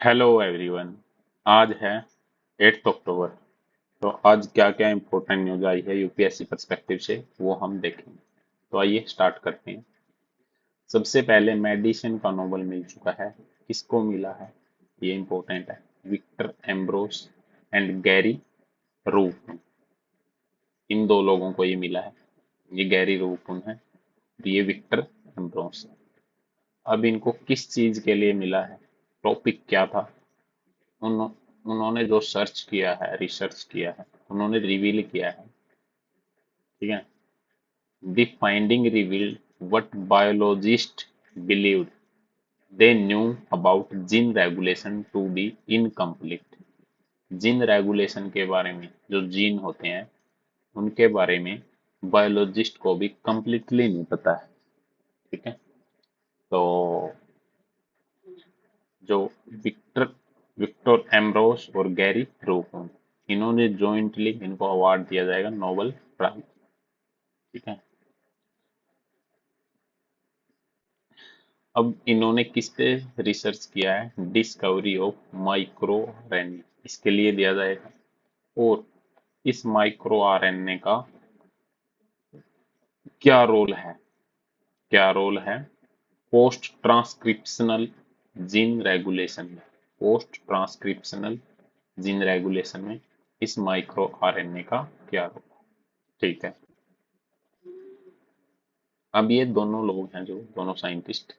Hello everyone. आज है 8 अक्टूबर। तो आज क्या क्या इम्पोर्टेंट न्यूज आई है यूपीएससी पर्सपेक्टिव से वो हम देखेंगे। तो आइए स्टार्ट करते हैं। सबसे पहले मेडिसिन का नोबेल मिल चुका है। किसको मिला है ये इम्पोर्टेंट है। विक्टर एम्ब्रोस एंड गैरी रूकुन। इन दो लोगों को ये मिला है। ये गैरी रूकुन है और ये विक्टर एम्ब्रोस है। अब इनको किस चीज के लिए मिला है, टॉपिक क्या था, उन उन्होंने जो सर्च किया है, रिसर्च किया है, उन्होंने रिवील किया है। ठीक है। The finding revealed what biologist believed they knew about gene regulation to be incomplete. Gene regulation के बारे में, जो जीन होते हैं उनके बारे में बायोलॉजिस्ट को भी कंप्लीटली नहीं पता है। ठीक है। तो जो विक्टर विक्टर एम्ब्रोस और गैरी रूकुन, इन्होंने जॉइंटली इनको अवार्ड दिया जाएगा, नोबेल प्राइज। ठीक है। अब इन्होंने किस पे रिसर्च किया है, डिस्कवरी ऑफ माइक्रो आरएनए, इसके लिए दिया जाएगा। और इस माइक्रो आरएनए का क्या रोल है, क्या रोल है पोस्ट ट्रांसक्रिप्शनल जीन रेगुलेशन में, पोस्ट ट्रांसक्रिप्शनल जीन रेगुलेशन में इस माइक्रो आरएनए का क्या रोल है। ठीक है। अब ये दोनों लोग हैं, जो दोनों साइंटिस्ट,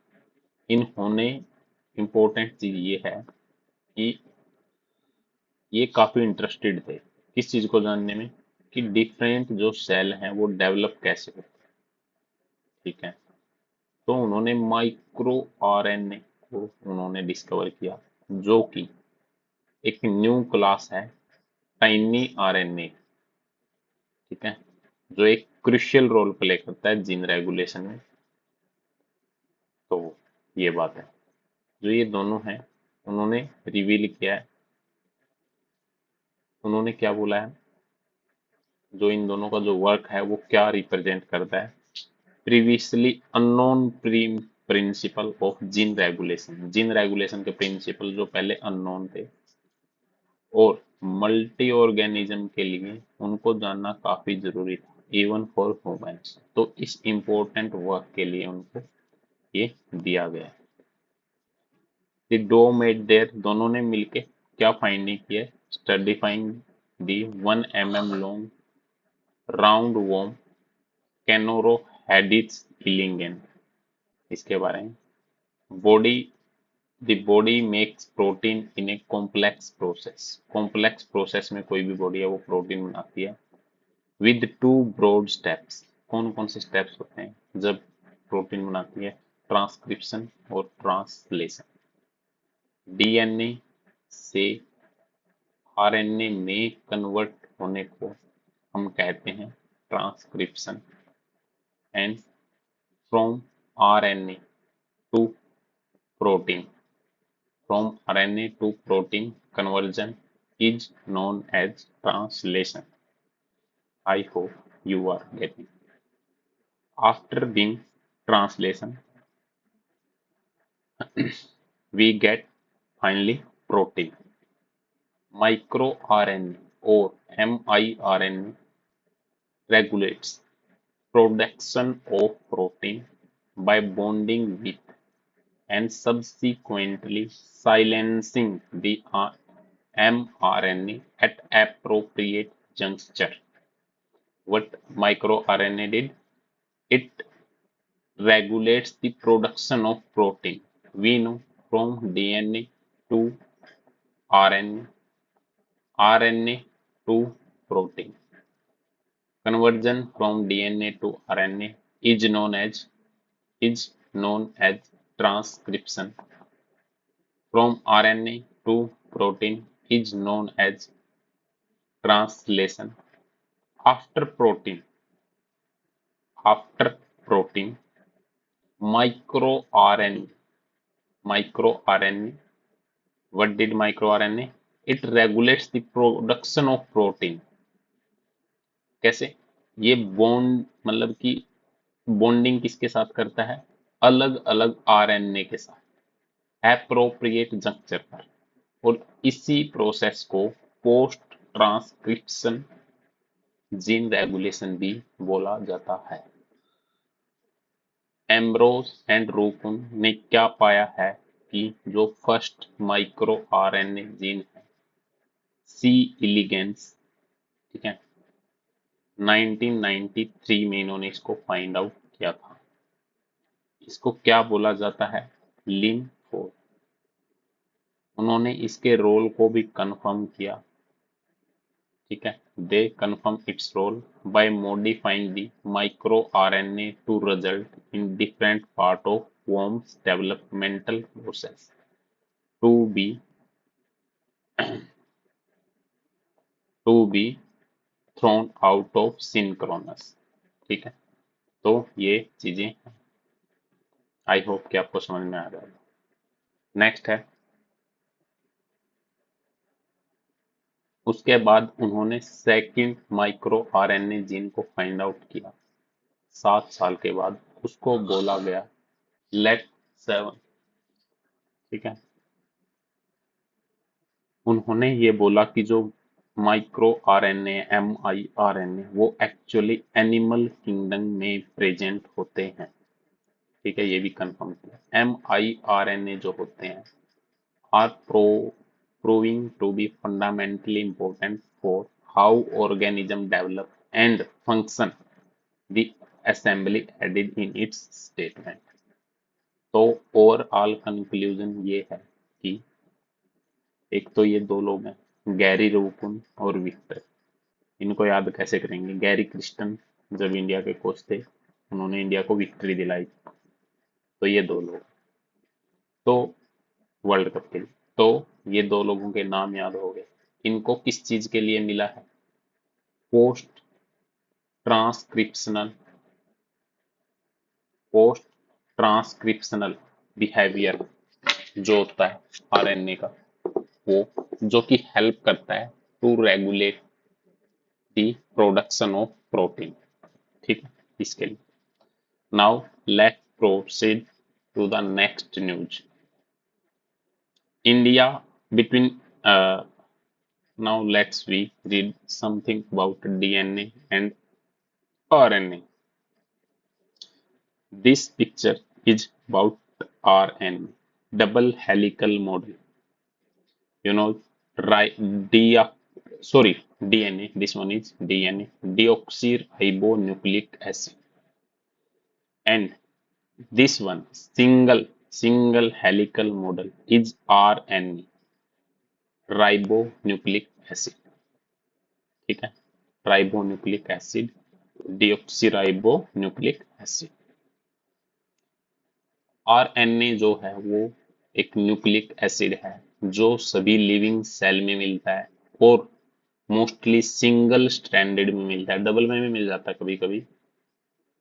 इन्होंने इम्पोर्टेंट चीज ये है कि ये काफी इंटरेस्टेड थे किस चीज को जानने में, कि डिफरेंट जो सेल हैं वो डेवलप कैसे होते हैं। ठीक है। तो उन्होंने माइक्रो आरएनए को उन्होंने डिस्कवर किया, जो कि एक न्यू क्लास है, टाइनी आरएनए। ठीक है। जो एक क्रुशियल रोल प्ले करता है जीन रेगुलेशन में। तो ये बात है, जो ये दोनों हैं उन्होंने रिवील किया है। उन्होंने क्या बोला है, जो इन दोनों का जो वर्क है वो क्या रिप्रेजेंट करता है, previously unknown principle of gene regulation, gene regulation के प्रिंसिपल जो पहले अननोन थे, और मल्टी ऑर्गेनिज्म के लिए उनको जानना काफी जरूरी था, इवन फॉर ह्यूमंस। तो इस इम्पोर्टेंट वर्क के लिए उनको ये दिया गया। द डो मेड देयर, दोनों ने मिलके क्या फाइंडिंग की है, स्टडीफाइंग दी 1 mm लॉन्ग राउंड वॉर्म कैनोरोहेडिस इलिंगेन, इसके बारे में। Body the body makes protein in a complex process, complex process में कोई भी बॉडी है वो प्रोटीन बनाती है, विद टू ब्रॉड स्टेप्स। कौन कौन से स्टेप्स होते हैं जब प्रोटीन बनाती है, ट्रांसक्रिप्शन और ट्रांसलेशन। डीएनए से आरएनए में कन्वर्ट होने को हम कहते हैं transcription. And from RNA to protein, from RNA to protein conversion is known as translation. I hope you are getting. After being translation, we get finally protein. MicroRNA or miRNA regulates production of protein by bonding with and subsequently silencing the mRNA at appropriate juncture. What microRNA did? It regulates the production of protein. We know from DNA to RNA, RNA to protein. Conversion from DNA to RNA is known as transcription. From RNA to protein is known as translation. After protein, after protein, microRNA, microRNA, what did microRNA? It regulates the production of protein. कैसे? ये bond मतलब कि bonding किसके साथ करता है, अलग अलग आरएनए के साथ, एप्रोप्रिएट जंक्चर पर। और इसी प्रोसेस को पोस्ट ट्रांसक्रिप्शन जीन रेगुलेशन भी बोला जाता है। एम्ब्रोस एंड रूकुन ने क्या पाया है कि जो फर्स्ट माइक्रो आरएनए जीन है सी इलिगेंस, ठीक है, 1993 में इन्होंने इसको फाइंड आउट किया था। इसको क्या बोला जाता है? लिम 4। उन्होंने इसके रोल को भी कंफर्म किया, ठीक है। They confirm its role by modifying the micro RNA to result in different part of worm's developmental process to be to be thrown out of synchronous, ठीक है। तो ये चीजें आई होप कि आपको समझ में आ रहा है। नेक्स्ट है, उसके बाद उन्होंने सेकंड माइक्रो आरएनए जीन को फाइंड आउट किया 7 साल के बाद। उसको बोला गया लेट 7, ठीक है। उन्होंने ये बोला कि जो माइक्रो आरएनए एम आई आरएनए वो एक्चुअली एनिमल किंगडम में प्रेजेंट होते हैं, ठीक है। ये भी कंफर्म किया। एम आई आरएनए जो होते हैं are proving to be fundamentally important for how organism develop and function, the assembly added in its statement। तो ओवरऑल कंक्लूजन ये है कि एक तो ये दो लोग हैं गैरी रोकुन और विक्टर। इनको याद कैसे करेंगे? गैरी क्रिस्टन जब इंडिया के कोच थे उन्होंने इंडिया को विक्ट्री दिलाई, तो ये दो लोग तो वर्ल्ड कप के लिए। तो ये दो लोगों के नाम याद हो गए। इनको किस चीज के लिए मिला है? Post transcriptional post transcriptional behaviour जो होता है आरएनए का, वो जो कि हेल्प करता है to regulate the production of protein, ठीक है। इसके लिए now let proceed to the next news. India between now let's we read something about DNA and RNA. This picture is about RNA, double helical model. You know, right? Sorry, DNA. This one is DNA, deoxyribonucleic acid, and this one single helical model is RNA, ribonucleic acid, ठीक है। Ribonucleic acid, deoxyribonucleic acid. RNA जो है वो एक nucleic acid है जो सभी living cell में मिलता है और मोस्टली सिंगल स्ट्रैंडेड में मिलता है, डबल में भी मिल जाता है कभी कभी।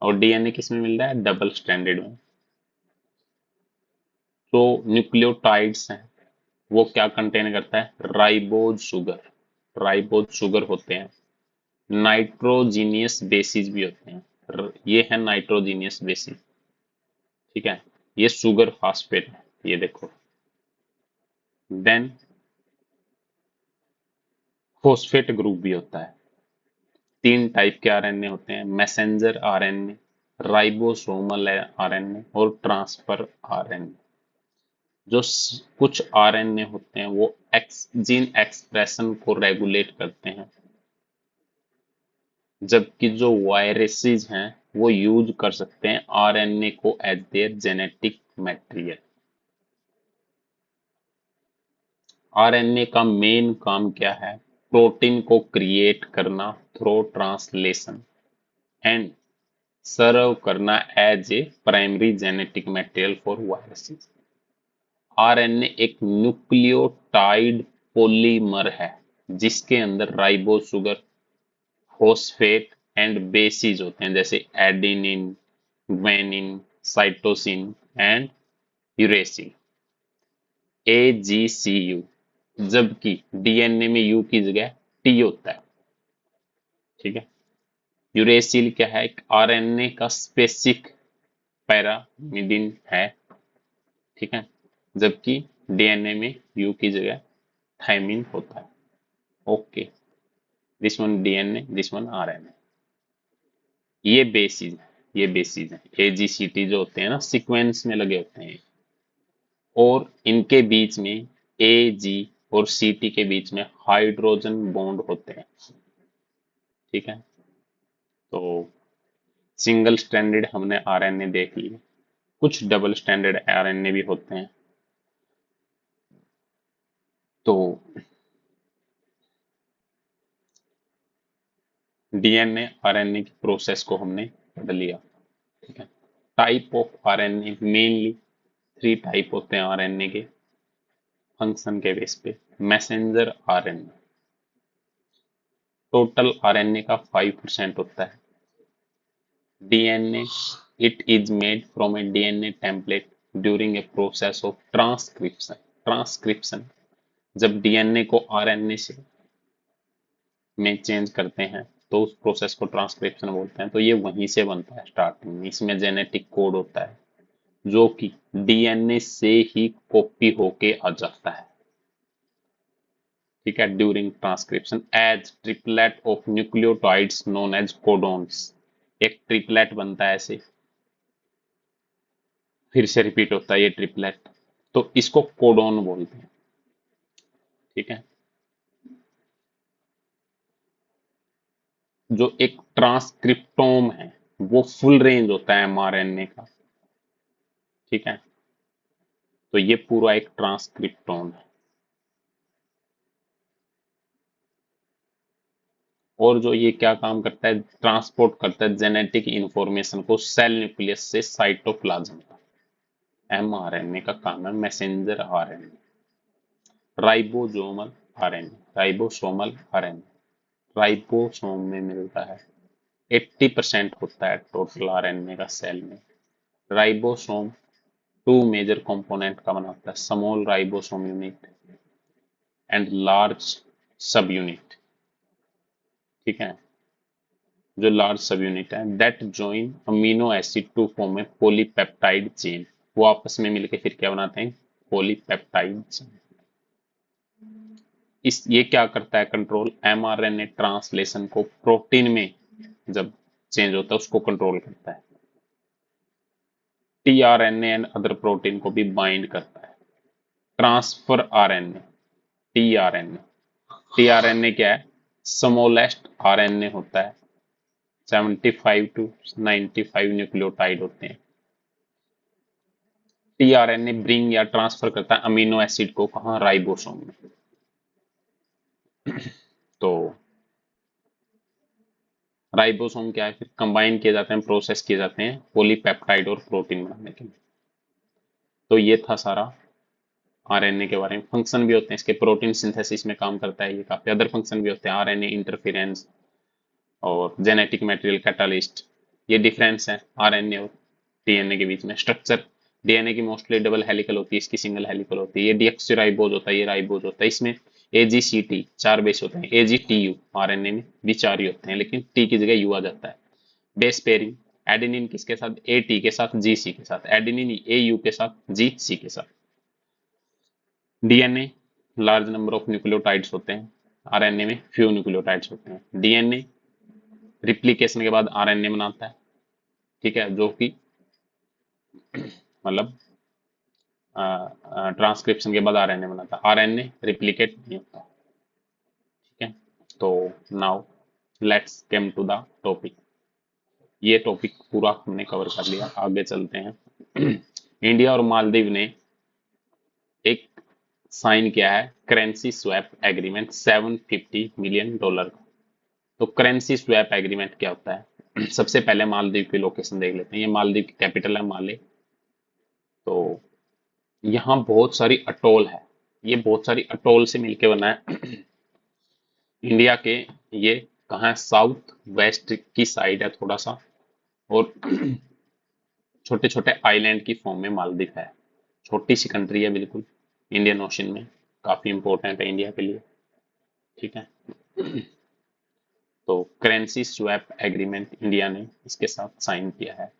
और डीएनए किस में मिलता है? डबल स्ट्रैंडेड में। तो न्यूक्लियोटाइड्स हैं वो क्या कंटेन करता है? Ribose sugar. राइबोज शुगर होते हैं। नाइट्रोजीनियस बेसिस भी होते हैं। ये है नाइट्रोजीनियस बेसिस, ठीक है। ये शुगर फास्फेट है, ये देखो। देन फोस्फेट ग्रुप भी होता है। 3 टाइप के आरएनए होते हैं, मैसेंजर आरएनए, राइबोसोमल आरएनए और ट्रांसफर आरएनए। जो कुछ आरएनए होते हैं वो जीन एक्सप्रेशन को रेगुलेट करते हैं, जबकि जो वायरसेस हैं वो यूज कर सकते हैं आरएनए को as their genetic material. RNA का मेन काम क्या है? प्रोटीन को क्रिएट करना थ्रू ट्रांसलेशन एंड सर्व करना as a primary genetic material for viruses. RNA एक न्यूक्लियोटाइड पॉलीमर है जिसके अंदर ribo sugar, phosphate and bases होते हैं, जैसे adenine, guanine, cytosine and uracil, AGCU। जबकि डीएनए में यू की जगह टी होता है, ठीक है। यूरेसिल क्या है? एक आरएनए का स्पेसिफिक पैरामिडिन है, ठीक है। जबकि डीएनए में यू की जगह थायमिन होता है। Okay, this one DNA, this one RNA. ये बेसिस है, ये बेसिस है। एजीसीटी जो होते हैं ना, सीक्वेंस में लगे होते हैं, और इनके बीच में ए जी और सी टी के बीच में हाइड्रोजन बॉन्ड होते हैं। ठीक है, तो सिंगल स्टैंडर्ड हमने आरएनए देख लिए, कुछ डबल स्टैंडर्ड आरएनए भी होते हैं। तो डीएनए आरएनए की प्रोसेस को हमने पढ़ लिया। ठीक है, type of RNA mainly 3 type होते हैं आरएनए के फंक्शन के बेस पे। मैसेंजर आरएनए, टोटल आरएनए का 5% होता है। DNA, it is made from A DNA template during a process of transcription. Transcription, जब डीएनए को आरएनए से में चेंज करते हैं तो उस प्रोसेस को ट्रांसक्रिप्शन बोलते हैं। तो ये वहीं से बनता है स्टार्टिंग में। इसमें जेनेटिक कोड होता है जो कि डीएनए से ही कॉपी होके आ जाता है। ठीक है, during transcription as triplet of nucleotides known as codons. एक ट्रिपलेट बनता है ऐसे, फिर से रिपीट होता है ये ट्रिपलेट, तो इसको कोडोन बोलते हैं। ठीक है, जो एक ट्रांसक्रिप्टोम है वो फुल रेंज होता है एमआरएनए का। ठीक है, तो ये पूरा एक ट्रांसक्रिप्टोम है। और जो ये क्या काम करता है, ट्रांसपोर्ट करता है जेनेटिक इंफॉर्मेशन को सेल न्यूक्लियस से साइटोप्लाज्म तक। एमआरएनए का काम है messenger RNA. Ribosomal RNA, ribosomal RNA ribosome में मिलता है। 80% होता है टोटल आरएनए का सेल में। राइबोसोम 2 मेजर कंपोनेंट का बना होता है, small ribosome unit and large sub unit. ठीक है, जो लार्ज सब यूनिट है that join amino acid to form a polypeptide chain. वो आपस में मिलके फिर क्या बनाते हैं, पॉलीपेप्टाइड चेन। इस ये क्या करता है, कंट्रोल एमआरएनए ट्रांसलेशन को प्रोटीन में जब चेंज होता है उसको कंट्रोल करता है। टीआरएनए एंड अदर प्रोटीन को भी बाइंड करता है। ट्रांसफर आरएनए, टीआरएनए, टीआरएनए क्या है, स्मॉलेस्ट आरएनए होता है। 75 टू 95 न्यूक्लियोटाइड होते हैं। टीआरएनए ब्रिंग या ट्रांसफर करता है अमीनो एसिड को, कहाँ, राइबोसोम में। तो राइबोसोम क्या है, फिर कंबाइन किए जाते हैं, प्रोसेस किए जाते हैं पॉलीपेप्टाइड और प्रोटीन बनाने के लिए। तो ये था सारा आरएनए के बारे में। फंक्शन भी होते हैं इसके, प्रोटीन सिंथेसिस में काम करता है ये, काफी अदर फंक्शन भी होते हैं, आरएनए इंटरफेरेंस और जेनेटिक मटेरियल कैटालिस्ट। ये डिफरेंस है आरएनए और डीएनए के बीच में। स्ट्रक्चर, डीएनए की मोस्टली डबल हेलिकल होती है, इसकी सिंगल हेलिकल होती है। ये डीऑक्सीराइबोज होता है, ये राइबोज होता है। इसमें एजीसीटी 4 बेस होते हैं, एजीटीयू आरएनए में भी 4 ही होते हैं, लेकिन टी की जगह यू आ जाता है। बेस पेयरिंग, एडेनिन किसके साथ, ए टी के साथ, जी सी के साथ, एडेनिन ए यू के साथ, जी सी के साथ। DNA large number of nucleotides होते हैं, आरएनए में फ्यू न्यूक्लियोटाइड्स होते हैं। डीएनए रिप्लिकेशन के बाद आरएनए बनाता है। ठीक है, जो कि मतलब ट्रांसक्रिप्शन के बाद आरएनए बनाता है, आरएनए रिप्लिकेट नहीं होता। ठीक है, तो now let's come to the topic. ये टॉपिक पूरा हमने कवर कर लिया, आगे चलते हैं। इंडिया और मालदीव ने एक साइन किया है करेंसी स्वैप एग्रीमेंट $750 मिलियन का। तो करेंसी स्वैप एग्रीमेंट क्या होता है, सबसे पहले मालदीव की लोकेशन देख लेते हैं। ये मालदीव की कैपिटल है माले। तो यहाँ बहुत सारी अटोल है, ये बहुत सारी अटोल से मिलके बना है। इंडिया के ये कहाँ है, साउथ वेस्ट की साइड है थोड़ा सा, और छोटे छोटे आइलैंड की फॉर्म में मालदीव है। छोटी सी कंट्री है बिल्कुल, इंडियन ओशन में, काफी इंपॉर्टेंट है इंडिया के लिए। ठीक है, तो करेंसी स्वैप एग्रीमेंट इंडिया ने इसके साथ साइन किया है।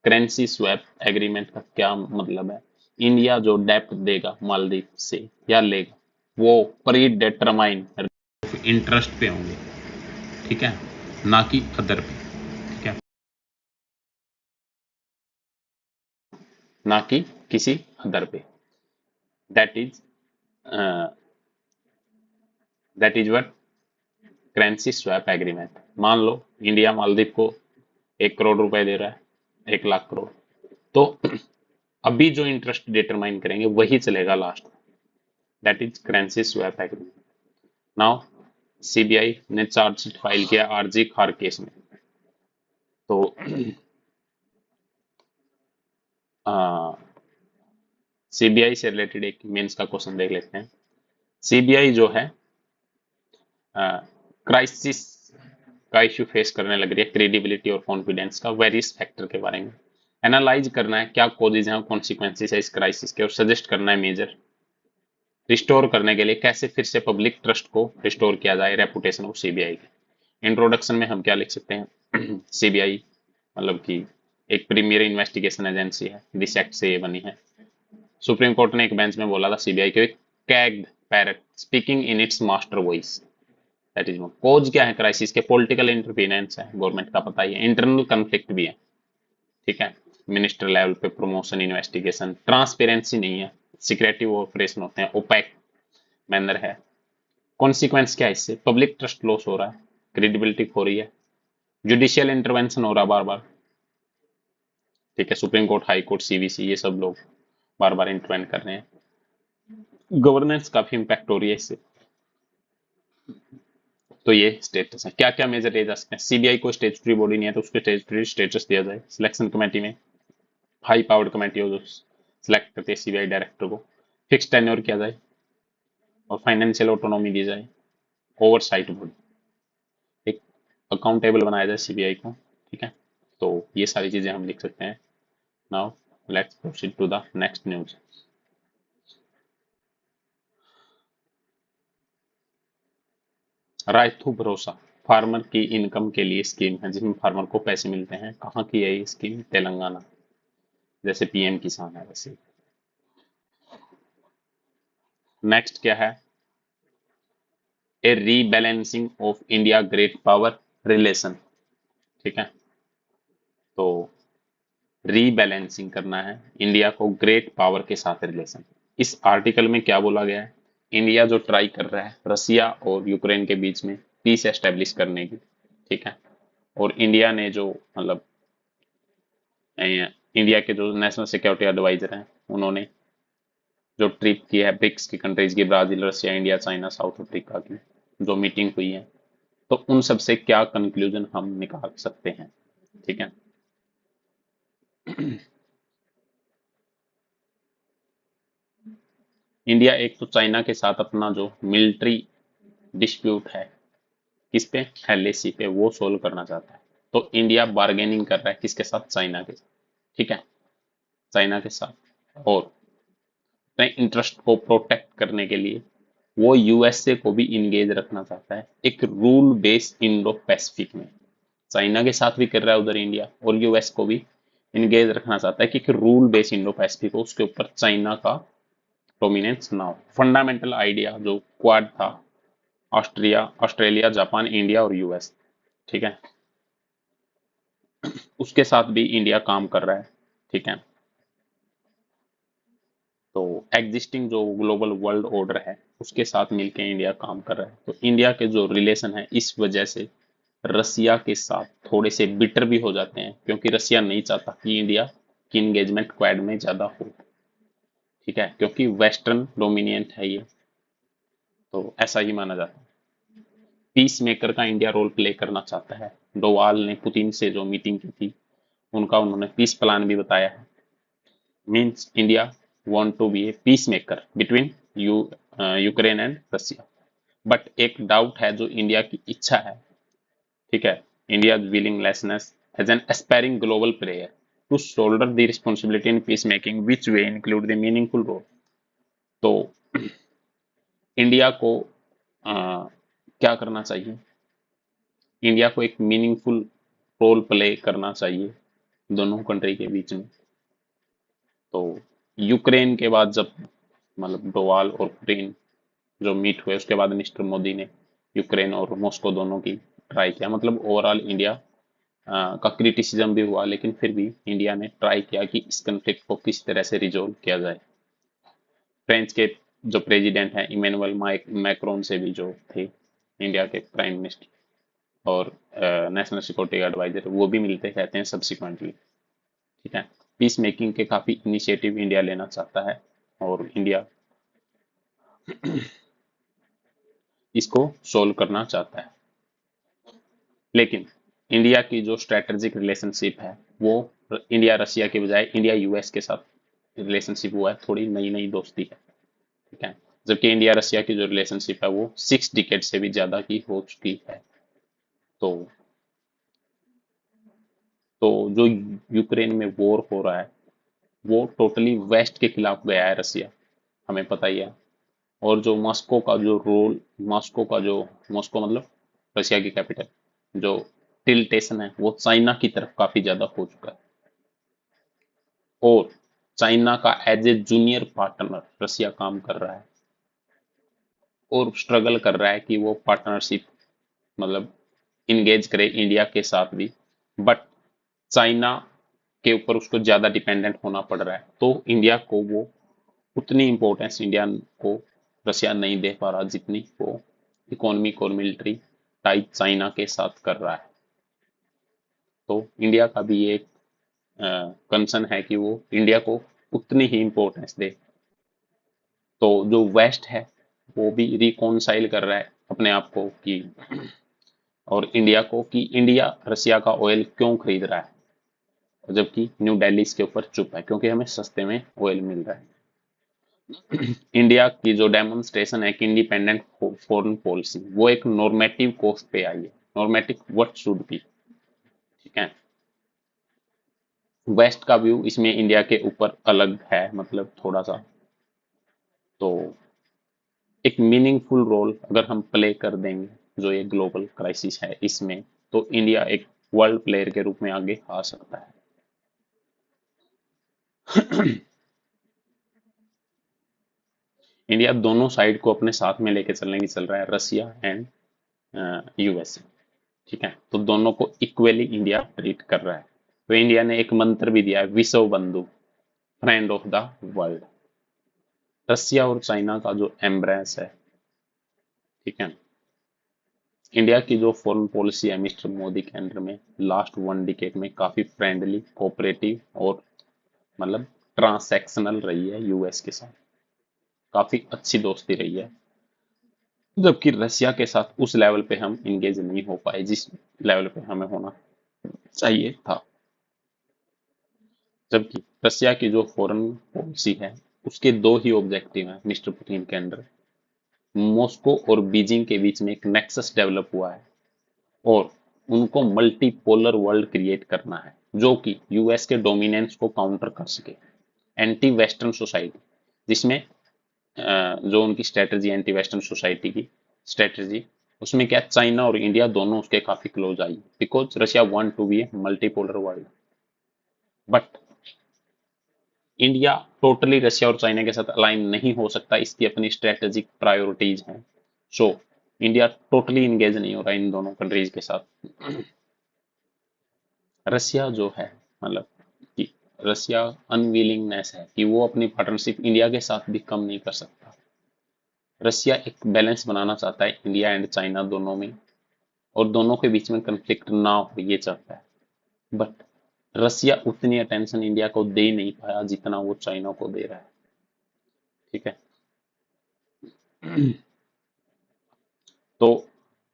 करेंसी स्वैप एग्रीमेंट का क्या मतलब है, इंडिया जो डेप्ट देगा मालदीव से या लेगा, वो प्री डिटरमाइन इंटरेस्ट पे होंगे, ठीक है, ना कि अदर पे, ठीक है, ना कि किसी अदर पे। That is that is what currency swap agreement. मान लो इंडिया मालदीव को 1 करोड़ रुपए दे रहा है, 1 लाख करोड़, तो अभी जो इंटरेस्ट डिटरमाइन करेंगे वही चलेगा लास्ट में। That is currency swap agreement. Now CBI ने चार्जशीट फाइल किया आरजी खार केस में। तो सीबीआई से रिलेटेड एक मेंस का क्वेश्चन देख लेते हैं। सीबीआई जो है क्राइसिस का इश्यू फेस करने लग रही है, क्रेडिबिलिटी और कॉन्फिडेंस का वेरियस फैक्टर के बारे में एनालाइज करना है, क्या कॉजेज हैं और कॉन्सिक्वेंसेस है इस क्राइसिस के, और सजेस्ट करना है मेजर रिस्टोर करने के लिए कैसे फिर से पब्लिक ट्रस्ट को रिस्टोर किया जाए, रेपुटेशन ऑफ सीबीआई की। इंट्रोडक्शन में हम क्या लिख सकते हैं? सीबीआई मतलब कि एक प्रीमियर इन्वेस्टिगेशन एजेंसी है, दिस एक्ट से ये बनी है। सुप्रीम कोर्ट ने एक बेंच में बोला था सीबीआई को एक caged parrot speaking in its master voice. That is cause क्या है क्राइसिस के? पॉलिटिकल इंटरफेरेंस है, गवर्नमेंट का पता ही है, इंटरनल कन्फ्लिक्ट भी है, ठीक है, मिनिस्टर लेवल पे प्रमोशन इन्वेस्टिगेशन, ट्रांसपेरेंसी नहीं है, सिक्रेटिव ऑपरेशन होते हैं, ओपैक मैनर है। कॉन्सिक्वेंस क्या है इससे? पब्लिक ट्रस्ट लॉस हो रहा है, क्रेडिबिलिटी खो रही है, जुडिशियल इंटरवेंशन हो रहा है बार बार, ठीक है, supreme court, high court, CVC, ये सब लोग बार बार इंटरवेंट कर रहे हैं, गवर्नेंस काफी इंपैक्ट हो रही है इससे। तो ये स्टेटस है, क्या क्या मेजर लिए जा सकते हैं? सीबीआई को स्टेचुटरी बॉडी नहीं है तो उसको स्टेचुटरी स्टेटस दिया जाए, सिलेक्शन कमेटी में हाई पावर्ड कमेटी हो जो सिलेक्ट करती है सीबीआई डायरेक्टर को, फिक्स टेन्योर किया जाए और फाइनेंशियल ऑटोनॉमी दी जाए, ओवरसाइट बॉडी, एक अकाउंटेबल बनाया जाए सीबीआई को, ठीक है। तो ये सारी चीजें हम लिख सकते हैं। Now let's proceed to the next news. Rythu Bharosa farmer की इनकम के लिए स्कीम है जिसमें फार्मर को पैसे मिलते हैं। कहाँ की है ये स्कीम? तेलंगाना, जैसे पीएम किसान है वैसे। नेक्स्ट क्या है? A rebalancing of India great power relation, ठीक है। तो रीबैलेंसिंग करना है इंडिया को ग्रेट पावर के साथ रिलेशन। इस आर्टिकल में क्या बोला गया है? इंडिया जो ट्राई कर रहा है रसिया और यूक्रेन के बीच में पीस एस्टेब्लिश करने की, ठीक है, और इंडिया ने जो मतलब इंडिया के जो नेशनल सिक्योरिटी एडवाइजर हैं उन्होंने जो ट्रिप की है ब्रिक्स की कंट्रीज की, Brazil, Russia, India, China, south Africa की जो मीटिंग हुई है, तो उन सब से क्या कंक्लूजन हम निकाल सकते हैं, ठीक है। इंडिया एक तो चाइना के साथ अपना जो मिलिट्री डिस्प्यूट है किस पे, एलएसी पे, वो सोल्व करना चाहता है। तो इंडिया बार्गेनिंग कर रहा है किसके साथ? चाइना के साथ, ठीक है, चाइना के साथ। और अपने इंटरेस्ट को प्रोटेक्ट करने के लिए वो यूएसए को भी इंगेज रखना चाहता है एक रूल बेस्ड इंडो पैसिफिक में। चाइना के साथ भी कर रहा है उधर इंडिया, और यूएस को भी इंगेज रखना चाहता है कि एक रूल बेस्ड इंडो पैसिफिक हो, उसके ऊपर चाइना का डोमिनेंस ना हो। फंडामेंटल आइडिया जो क्वाड था, ऑस्ट्रेलिया, जापान, इंडिया और यूएस, ठीक है, उसके साथ भी इंडिया काम कर रहा है, ठीक है। तो एग्जिस्टिंग जो ग्लोबल वर्ल्ड ऑर्डर है उसके साथ मिलकर इंडिया काम कर रहा है। तो इंडिया के जो रिलेशन है इस वजह से रसिया के साथ थोड़े से बिटर भी हो जाते हैं, क्योंकि रसिया नहीं चाहता कि इंडिया की इंगेजमेंट क्वाड में ज्यादा हो, ठीक है, क्योंकि वेस्टर्न डोमिनियंट है ये, तो ऐसा ही माना जाता है। पीस मेकर का इंडिया रोल प्ले करना चाहता है। डोवाल ने पुतिन से जो मीटिंग की थी उनका उन्होंने पीस प्लान भी बताया है। Means India want to be a peace maker between Ukraine and Russia. But एक डाउट है जो इंडिया की इच्छा है, ठीक है, India willinglessness as an aspiring global player to shoulder the responsibility in peace making which way include the meaningful role. तो India को क्या करना चाहिए? इंडिया को एक मीनिंगफुल रोल प्ले करना चाहिए दोनों कंट्री के बीच में। तो यूक्रेन के बाद जब मतलब डोवाल और पुतिन जो मीट हुए उसके बाद मिस्टर मोदी ने यूक्रेन और मॉस्को दोनों की ट्राई किया। मतलब ओवरऑल इंडिया का क्रिटिसिज्म भी हुआ, लेकिन फिर भी इंडिया ने ट्राई किया कि इस कन्फ्लिक्ट को किस तरह से रिजोल्व किया जाए। फ्रेंच के जो प्रेसिडेंट हैं इमैनुअल मैक्रोन से भी जो थे इंडिया के प्राइम मिनिस्टर और नेशनल सिक्योरिटी एडवाइजर, वो भी मिलते रहते हैं सब्सिक्वेंटली। ठीक है। पीस मेकिंग के काफी इनिशिएटिव इंडिया लेना चाहता है और इंडिया इसको सोल्व करना चाहता है। लेकिन इंडिया की जो स्ट्रेटेजिक रिलेशनशिप है वो इंडिया रशिया के बजाय इंडिया यूएस के साथ रिलेशनशिप हुआ है, थोड़ी नई नई दोस्ती है। ठीक है। जबकि इंडिया रशिया की जो रिलेशनशिप है वो 6 डिकेड से भी ज्यादा की हो चुकी है। तो तो जो यूक्रेन में वॉर हो रहा है वो टोटली वेस्ट के खिलाफ गया है रसिया, हमें पता ही है। और जो मॉस्को का जो रोल, मॉस्को मतलब रशिया की कैपिटल, जो टिल्टेशन है वो चाइना की तरफ काफी ज्यादा हो चुका है। और चाइना का एज ए जूनियर पार्टनर रसिया काम कर रहा है और स्ट्रगल कर रहा है कि वो पार्टनरशिप मतलब इंगेज करे इंडिया के साथ भी। बट चाइना के ऊपर उसको ज्यादा डिपेंडेंट होना पड़ रहा है, तो इंडिया को वो उतनी इंपॉर्टेंस इंडिया को रशिया नहीं दे पा रहा जितनी वो इकोनॉमिक और मिलिट्री टाई चाइना के साथ कर रहा है। तो इंडिया का भी एक कंसर्न है कि वो इंडिया को उतनी ही इंपॉर्टेंस दे। तो जो वेस्ट है वो भी रिकॉन्साइल कर रहा है अपने आप को कि और इंडिया को कि इंडिया रशिया का ऑयल क्यों खरीद रहा है, जबकि न्यू दिल्ली इसके ऊपर चुप है क्योंकि हमें सस्ते में ऑयल मिल रहा है। इंडिया की जो डेमोन्स्ट्रेशन है कि इंडिपेंडेंट फॉरेन पॉलिसी वो एक नॉर्मेटिव कोस्ट पे आई है, नॉर्मेटिव व्हाट शुड बी। ठीक है। वेस्ट का व्यू इसमें इंडिया के ऊपर अलग है, मतलब थोड़ा सा। तो एक मीनिंगफुल रोल अगर हम प्ले कर देंगे जो ये ग्लोबल क्राइसिस है इसमें, तो इंडिया एक वर्ल्ड प्लेयर के रूप में आगे आ सकता है। इंडिया दोनों साइड को अपने साथ में लेके चलने की चल रहा है, रसिया एंड यूएसए। ठीक है। तो दोनों को इक्वली इंडिया ट्रीट कर रहा है। तो इंडिया ने एक मंत्र भी दिया है, विश्व बंधु, फ्रेंड ऑफ द वर्ल्ड। रसिया और चाइना का जो एम्ब्रेस है। ठीक है। इंडिया की जो फॉरेन पॉलिसी है मिस्टर मोदी के अंडर में लास्ट 1 डिकेड में काफी फ्रेंडली, कोऑपरेटिव और मतलब ट्रांसैक्शनल रही है यूएस के साथ, काफी अच्छी दोस्ती रही है। जबकि रशिया के साथ उस लेवल पे हम इंगेज नहीं हो पाए जिस लेवल पे हमें होना चाहिए था। जबकि रशिया की जो फॉरेन पॉलिसी है उसके दो ही ऑब्जेक्टिव हैं मिस्टर पुतिन के अंडर। मॉस्को और बीजिंग के बीच में एक नेक्सस डेवलप हुआ है और उनको मल्टीपोलर वर्ल्ड क्रिएट करना है जो कि यूएस के डोमिनेंस को काउंटर कर सके। एंटी वेस्टर्न सोसाइटी जिसमें जो उनकी स्ट्रेटजी एंटी वेस्टर्न सोसाइटी की स्ट्रेटजी, उसमें क्या चाइना और इंडिया दोनों उसके काफी close I because Russia want to be a multipolar world. But India totally Russia और चाइना के साथ अलाइन नहीं हो सकता, इसकी अपनी स्ट्रेटेजिक प्रायोरिटीज हैं। सो इंडिया टोटली इंगेज नहीं हो रहा इन दोनों कंट्रीज के साथ। रसिया जो है मतलब कि रसिया अनविलिंगनेस है कि वो अपनी पार्टनरशिप इंडिया के साथ भी कम नहीं कर सकता। रसिया एक बैलेंस बनाना चाहता है इंडिया एंड चाइना दोनों में, और दोनों के बीच में कंफ्लिक्ट ना हो ये चाहता है। बट रसिया उतनी अटेंशन इंडिया को दे नहीं पाया जितना वो चाइना को दे रहा है। ठीक है। तो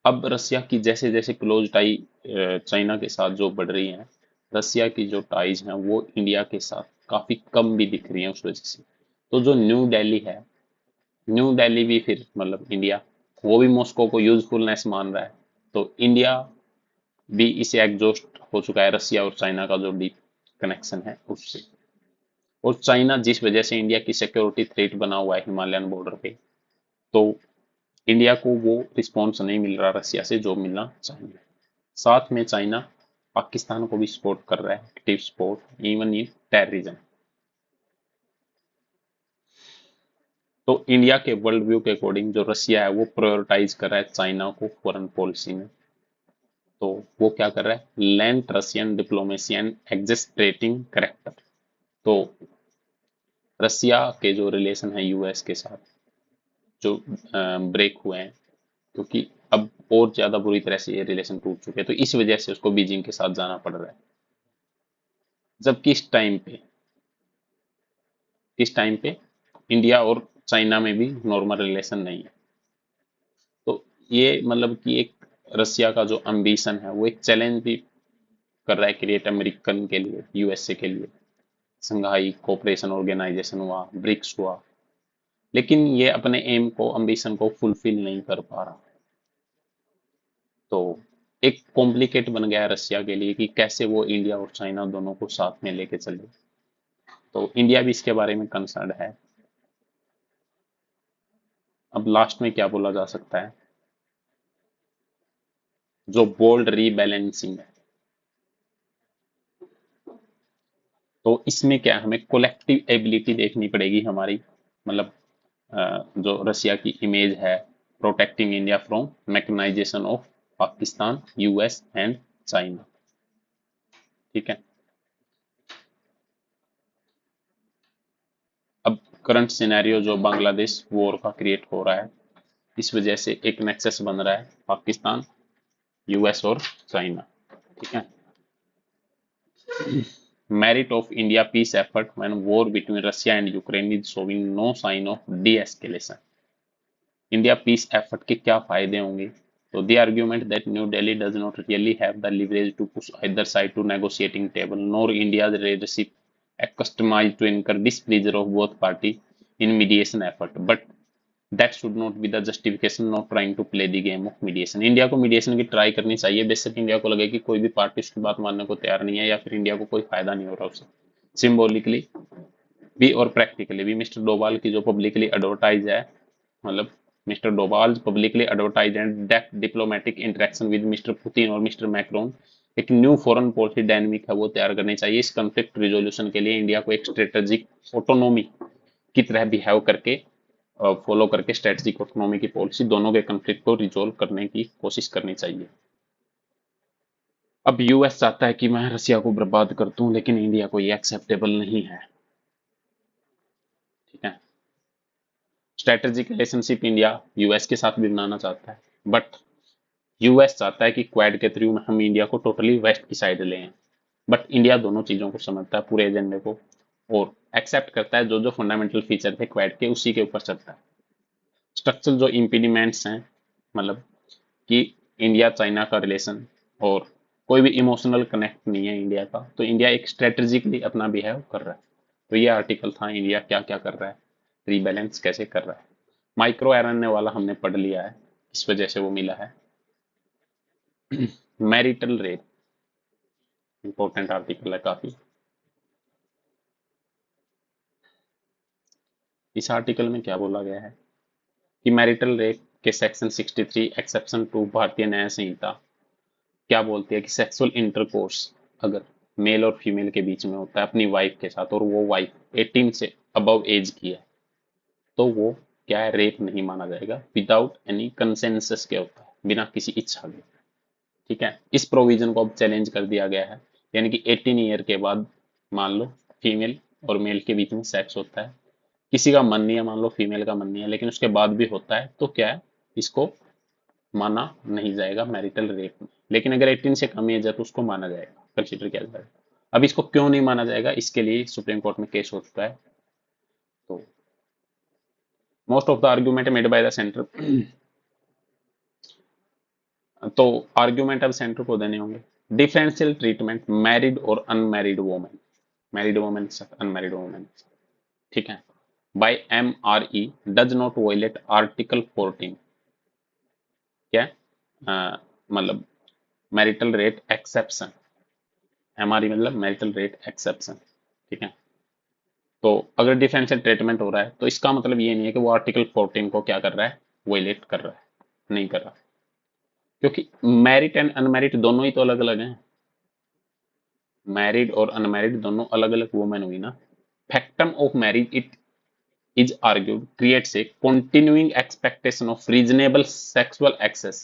अब रसिया की जैसे जैसे क्लोज टाई चाइना के साथ जो बढ़ रही है, रसिया की जो टाइज हैं वो इंडिया के साथ काफी कम भी दिख रही है उस वजह से। तो जो न्यू दिल्ली है, न्यू दिल्ली भी फिर मतलब इंडिया, वो भी मॉस्को को यूजफुलनेस मान रहा है। तो इंडिया भी इसे एग्जॉस्ट हो चुका है रसिया और चाइना का जो डीप कनेक्शन है उससे। और चाइना जिस वजह से इंडिया की सिक्योरिटी थ्रेट बना हुआ है हिमालयन बॉर्डर पे, तो इंडिया को वो रिस्पॉन्स नहीं मिल रहा रसिया से जो मिलना चाहिए। साथ में चाइना पाकिस्तान को भी सपोर्ट कर रहा है, active support even in terrorism. तो इंडिया के वर्ल्ड व्यू के अकॉर्डिंग जो रसिया है वो प्रायोरिटाइज कर रहा है चाइना को फॉरेन पॉलिसी में। तो वो क्या कर रहा है, land Russian diplomacy and existing character. तो रसिया के जो रिलेशन है यूएस के साथ जो ब्रेक हुए हैं, क्योंकि अब और ज्यादा बुरी तरह से ये रिलेशन टूट चुके हैं, तो इस वजह से उसको बीजिंग के साथ जाना पड़ रहा है। जबकि इस टाइम पे इंडिया और चाइना में भी नॉर्मल रिलेशन नहीं है। तो ये मतलब कि एक रसिया का जो अम्बिशन है वो एक चैलेंज भी कर रहा है क्रिएट अमेरिकन के लिए, यूएसए के लिए। संघाई कोऑपरेशन ऑर्गेनाइजेशन हुआ, ब्रिक्स हुआ, लेकिन ये अपने एम को, अम्बिशन को फुलफिल नहीं कर पा रहा। तो एक कॉम्प्लिकेट बन गया है रसिया के लिए कि कैसे वो इंडिया और चाइना दोनों को साथ में लेके चले। तो इंडिया भी इसके बारे में कंसर्न है। अब लास्ट में क्या बोला जा सकता है, जो बोल्ड रीबैलेंसिंग है, तो इसमें क्या है, हमें कोलेक्टिव एबिलिटी देखनी पड़ेगी हमारी। मतलब जो रसिया की इमेज है, protecting India from mechanisation of Pakistan, US and China. ठीक है। अब करंट सिनेरियो जो बांग्लादेश वॉर का क्रिएट हो रहा है, इस वजह से एक नेक्सस बन रहा है पाकिस्तान, यूएस और चाइना। ठीक है। Merit of India peace effort when war between Russia and Ukraine is showing no sign of de-escalation. India peace effort के क्या फायदे होंगे? तो the argument that New Delhi does not really have the leverage to push either side to negotiating table, nor India's leadership accustomed to incur displeasure of both parties in mediation effort. But that should not be the justification not trying to play the game of mediation. India को mediation की try करनी चाहिए, बेशक India को लगे कि कोई भी पार्टी उसकी बात मानने को तैयार नहीं है या फिर इंडिया को कोई फायदा नहीं हो रहा उससे, सिंबॉलिकली भी और प्रैक्टिकली भी। मिस्टर डोभाल की जो पब्लिकली एडवर्टाइज है, मतलब mister Doval publicly advertise and depth diplomatic interaction with mister Putin और मिस्टर मैक्रोन, एक न्यू फॉरेन पॉलिसी डायनेमिक है वो तैयार करनी चाहिए। इस कॉन्फ्लिक्ट रिजोल्यूशन के लिए इंडिया को एक स्ट्रेटेजिक ऑटोनोमी की तरह बिहेव करके, फॉलो करके स्ट्रेटेजिक ऑटोनॉमी की पॉलिसी, दोनों के कंफ्लिक्ट को रिजोल्व करने की कोशिश करनी चाहिए। अब यूएस चाहता है कि मैं रसिया को बर्बाद कर दूं, लेकिन इंडिया को ये एक्सेप्टेबल नहीं है। ठीक है। स्ट्रेटेजिक रिलेशनशिप इंडिया यूएस के साथ भी बनाना चाहता है, बट यूएस चाहता है कि क्वाड के थ्रू हम इंडिया को टोटली वेस्ट की साइड ले आए। बट इंडिया दोनों चीजों को समझता है, पूरे एजेंडे को, और एक्सेप्ट करता है जो जो फंडामेंटल फीचर थे क्वाड के, उसी के ऊपर चलता है। स्ट्रक्चरल जो इम्पीडिमेंट्स हैं, मतलब कि इंडिया चाइना का रिलेशन और कोई भी इमोशनल कनेक्ट नहीं है इंडिया का, तो इंडिया एक स्ट्रेटेजिकली अपना बिहेव कर रहा है। तो ये आर्टिकल था, इंडिया क्या क्या कर रहा है, रीबैलेंस कैसे कर रहा है। माइक्रो आरएनए वाला हमने पढ़ लिया है, इस वजह से वो मिला है। मैरिटल रेट इंपॉर्टेंट आर्टिकल है काफी। इस आर्टिकल में क्या बोला गया है कि मैरिटल रेट के सेक्शन 63 एक्सेप्शन 2 भारतीय न्याय संहिता क्या बोलती है कि सेक्सुअल इंटरकोर्स अगर मेल और फीमेल के बीच में होता है अपनी वाइफ के साथ, और वो वाइफ 18 से अबव एज की है, तो वो क्या है, रेप नहीं माना जाएगा। विदाउट एनी कंसेंसस के होता है, बिना किसी इच्छा के। ठीक है। इस प्रोविजन को अब चैलेंज कर दिया गया है, यानी कि 18 ईयर के बाद मान लो फीमेल और मेल के बीच में सेक्स होता है, किसी का मन नहीं है, मान लो फीमेल का मन नहीं है, लेकिन उसके बाद भी होता है, तो क्या है, इसको माना नहीं जाएगा मैरिटल रेप में। लेकिन अगर 18 से कम एज है तो उसको माना जाएगा, कंसिडर किया जाएगा। अब इसको क्यों नहीं माना जाएगा, इसके लिए सुप्रीम कोर्ट में केस हो चुका है। तो most of the argument made by the centre, तो आर्ग्यूमेंट अब सेंटर को देने होंगे। डिफरेंशियल ट्रीटमेंट मैरिड और unmarried women, married women unmarried women. ठीक है। By MRE does not violate article 14। क्या मतलब मैरिटल रेट एक्सेप्शन, MRE मतलब मैरिटल रेट एक्सेप्शन। ठीक है। तो अगर डिफरेंशियल ट्रीटमेंट हो रहा है, तो इसका मतलब ये नहीं है कि वो आर्टिकल 14 को क्या कर रहा है, वायलेट कर रहा है, नहीं कर रहा, क्योंकि मैरिड एंड अनमैरिड दोनों ही तो अलग अलग हैं। मैरिड और अनमैरिड दोनों अलग अलग वुमेन हुई ना। Factum of marriage it is argued creates a continuing expectation of reasonable sexual access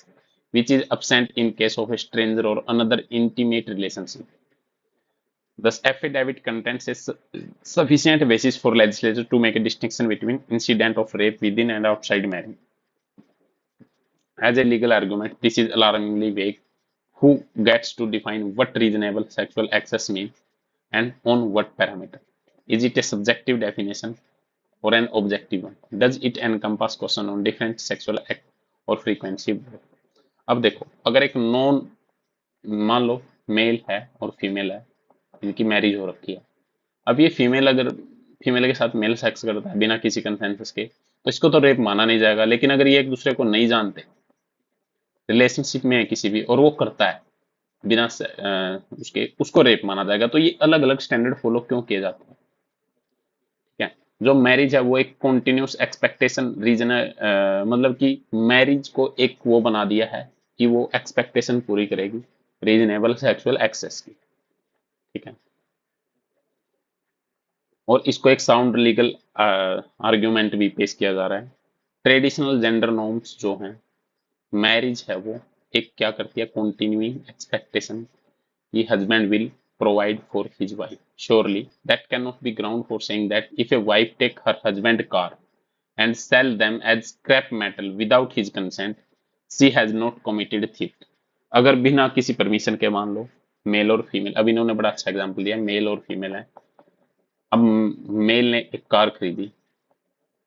which is absent in case of a stranger or another intimate relationship. Thus, affidavit contains a sufficient basis for legislature to make a distinction between incident of rape within and outside marriage. As a legal argument, this is alarmingly vague. Who gets to define what reasonable sexual access means and on what parameter? Is it a subjective definition or an objective one? Does it encompass question on different sexual act or frequency? अब देखो, अगर एक non, मान लो mail है और female है, इनकी marriage हो रखी है, अब ये फीमेल अगर फीमेल के साथ मेल सेक्स करता है बिना किसी कंसेंसस के, तो इसको तो रेप माना नहीं जाएगा। लेकिन अगर ये एक दूसरे को नहीं जानते, रिलेशनशिप में है किसी भी, और वो करता है बिना उसके, उसको रेप माना जाएगा। तो ये अलग अलग स्टैंडर्ड फॉलो क्यों किए जाते हैं? ठीक है, जो मैरिज है वो एक कॉन्टिन्यूस एक्सपेक्टेशन रीजन है, मतलब कि मैरिज को एक वो बना दिया है कि वो एक्सपेक्टेशन पूरी करेगी रीजनेबल सेक्सुअल एक्सेस की। ठीक है, और इसको एक साउंड लीगल आर्ग्यूमेंट भी पेश किया जा रहा है। ट्रेडिशनल जेंडर नॉर्म्स जो हैं, मैरिज है वो एक क्या करती है, कंटिन्यूइंग एक्सपेक्टेशन कि husband will provide for his wife. Surely that cannot be ground for saying that if a wife take her husband car and sell them as scrap metal without his consent, she has not committed theft. अगर बिना किसी permission के, मान लो mail और female, अब इन्होंने बड़ा अच्छा एग्जांपल दिया, मेल और फीमेल है। अब मेल ने एक कार खरीदी,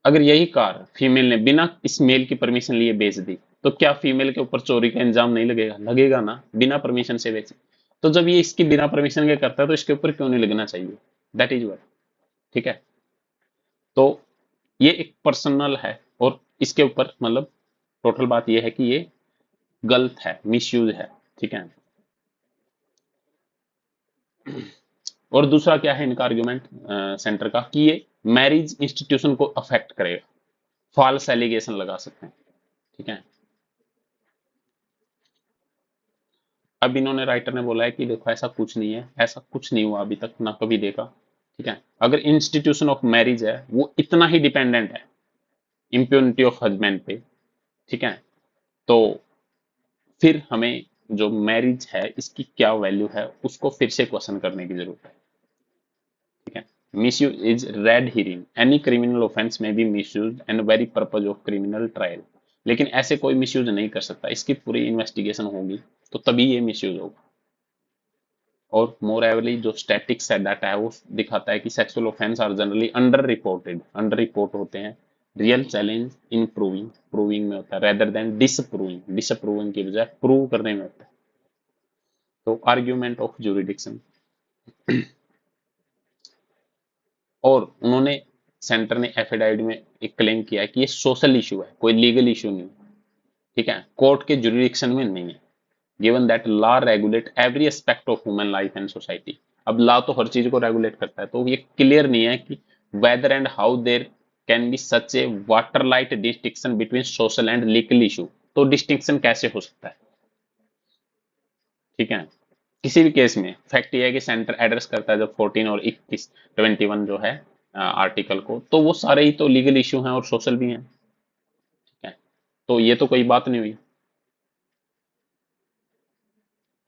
अगर यही कार फीमेल ने बिना इस मेल की परमिशन लिए बेच दी, तो क्या फीमेल के ऊपर चोरी का इंजाम नहीं लगेगा? लगेगा ना, बिना परमिशन से बेचे। तो जब ये इसकी बिना परमिशन के करता है तो इसके ऊपर क्यों नहीं लगना चाहिए? That is what. ठीक है, तो ये एक पर्सनल है और इसके ऊपर मतलब टोटल बात ये है कि ये गलत है, मिसयूज है। ठीक है, और दूसरा क्या है इनका आर्ग्यूमेंट सेंटर का, कि ये मैरिज इंस्टीट्यूशन को अफेक्ट करेगा, फॉल्स एलिगेशन लगा सकते हैं। ठीक है, अब इन्होंने, राइटर ने बोला है कि देखो ऐसा कुछ नहीं है, ऐसा कुछ नहीं हुआ अभी तक, ना कभी देखा। ठीक है, अगर इंस्टीट्यूशन ऑफ मैरिज है वो इतना ही डिपेंडेंट है इम्प्यूनिटी ऑफ हस्बैंड पे, ठीक है, तो फिर हमें जो मैरिज है इसकी क्या वैल्यू है उसको फिर से क्वेश्चन करने की जरूरत है। ठीक है, misuse is red herring, any criminal offence में be misuse and very purpose of criminal trial. लेकिन ऐसे कोई मिसयूज नहीं कर सकता, इसकी पूरी इन्वेस्टिगेशन होगी तो तभी ये मिसयूज होगा। और मोर एवरली जो स्टैटिक्स है डाटा है वो दिखाता है कि sexual offence are generally under reported, under report होते हैं। Real challenge in proving, proving में होता है रेदर देन डिसप्रूविंग, डिसप्रूविंग की बजाय प्रूव करने में होता है। तो आर्ग्यूमेंट ऑफ जुरिडिक्शन, और उन्होंने, सेंटर ने एफिडेविट में एक क्लेम किया है कि ये सोशल इशू है, कोई लीगल इशू नहीं। ठीक है, कोर्ट के जुरिडिक्शन में नहीं है, given that law regulate every aspect of human life and society. अब लॉ तो हर चीज को रेगुलेट करता है, तो ये क्लियर नहीं है कि whether and how there can be such a water light distinction between social and legal issue. तो डिस्टिंक्शन कैसे हो सकता है? ठीक है, किसी भी केस में फैक्ट ये है कि सेंटर एड्रेस करता है जब 14 और 21 21 जो है आर्टिकल को, तो वो सारे ही तो लीगल इशू हैं और सोशल भी हैं। ठीक है, तो ये तो कोई बात नहीं हुई।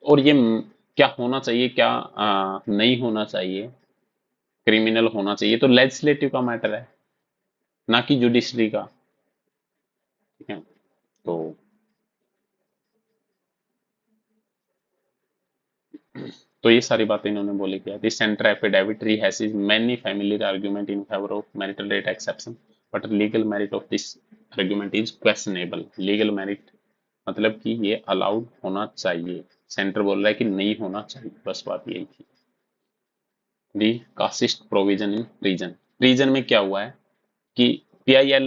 और ये क्या होना चाहिए, क्या नहीं होना चाहिए, क्रिमिनल होना चाहिए, तो लेजिस्लेटिव का मैटर है, ना कि जुडिशरी का। ठीक है, तो ये सारी बातें इन्होंने बोली किया। This centre affidavit rehashes many familiar argument in favor of marital rate exception, but legal merit of this argument is questionable. Legal merit मतलब कि ये अलाउड होना चाहिए, सेंटर बोल रहा है कि नहीं होना चाहिए, बस बात यही थी। दी कासिस्ट प्रोविजन इन प्रीजन, प्रीजन में क्या हुआ है कि PIL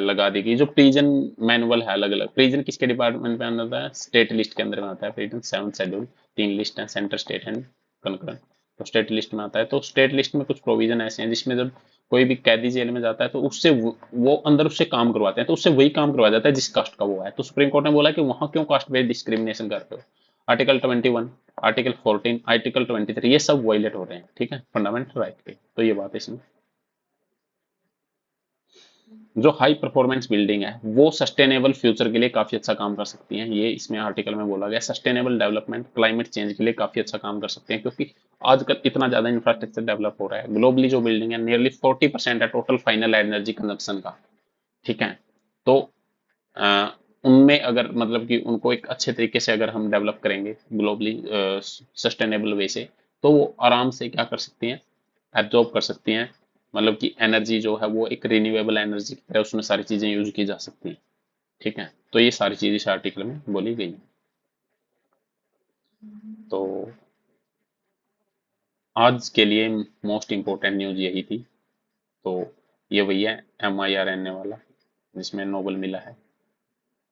लगा देगी। जो प्रीजन मैनुअल है अलग अलग, प्रीजन किसके डिपार्टमेंट में आता है? स्टेट लिस्ट के अंदर में आता है। प्रीजन 7th शेड्यूल, 3 लिस्ट है, सेंटर, स्टेट एंड कंकरेंट। तो स्टेट लिस्ट में आता है। तो स्टेट लिस्ट में कुछ प्रोविजन ऐसे हैं जिसमें जब कोई भी कैदी जेल में जाता है तो उससे वो अंदर उससे काम करवाते हैं, तो उससे वही काम करवाया जाता है जिस कास्ट का वो है। तो सुप्रीम कोर्ट ने बोला कि वहां क्यों कास्ट बेस्ड डिस्क्रिमिनेशन करते हो? आर्टिकल 21, आर्टिकल 14, आर्टिकल 23, ये सब वायलेट हो रहे हैं। ठीक है, फंडामेंटल राइट पे। तो ये बात है इसमें। जो हाई परफॉर्मेंस बिल्डिंग है वो सस्टेनेबल फ्यूचर के लिए काफी अच्छा काम कर सकती हैं। ये इसमें आर्टिकल में बोला गया, सस्टेनेबल डेवलपमेंट क्लाइमेट चेंज के लिए काफी अच्छा काम कर सकते हैं, क्योंकि आजकल इतना ज्यादा इंफ्रास्ट्रक्चर डेवलप हो रहा है ग्लोबली। जो बिल्डिंग है नियरली 40% है टोटल फाइनल एनर्जी कंजप्शन का। ठीक है। तो अ, उनमें अगर मतलब कि उनको एक अच्छे तरीके से अगर हम डेवलप करेंगे ग्लोबली सस्टेनेबल वे से, तो वो आराम से क्या कर सकती हैं, एब्जॉर्ब कर सकती हैं। मतलब कि एनर्जी जो है वो एक रिन्यूएबल एनर्जी की तरह उसमें सारी चीजें यूज की जा सकती हैं। ठीक है। तो ये सारी चीजें इस आर्टिकल में बोली गई हैं। तो आज के लिए मोस्ट इम्पोर्टेंट न्यूज यही थी। तो ये वही है MIRNA वाला जिसमें नोबल मिला है।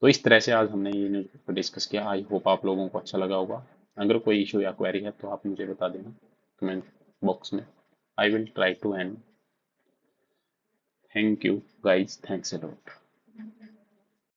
तो इस तरह से आज हमने ये न्यूज़ पेपर डिस्कस किया। आई होप आप लोगों को अच्छा लगा होगा। अगर कोई इशू या क्वेरी है तो आप मुझे बता देना कमेंट बॉक्स में। I will try to end. Thank you guys, thanks a lot.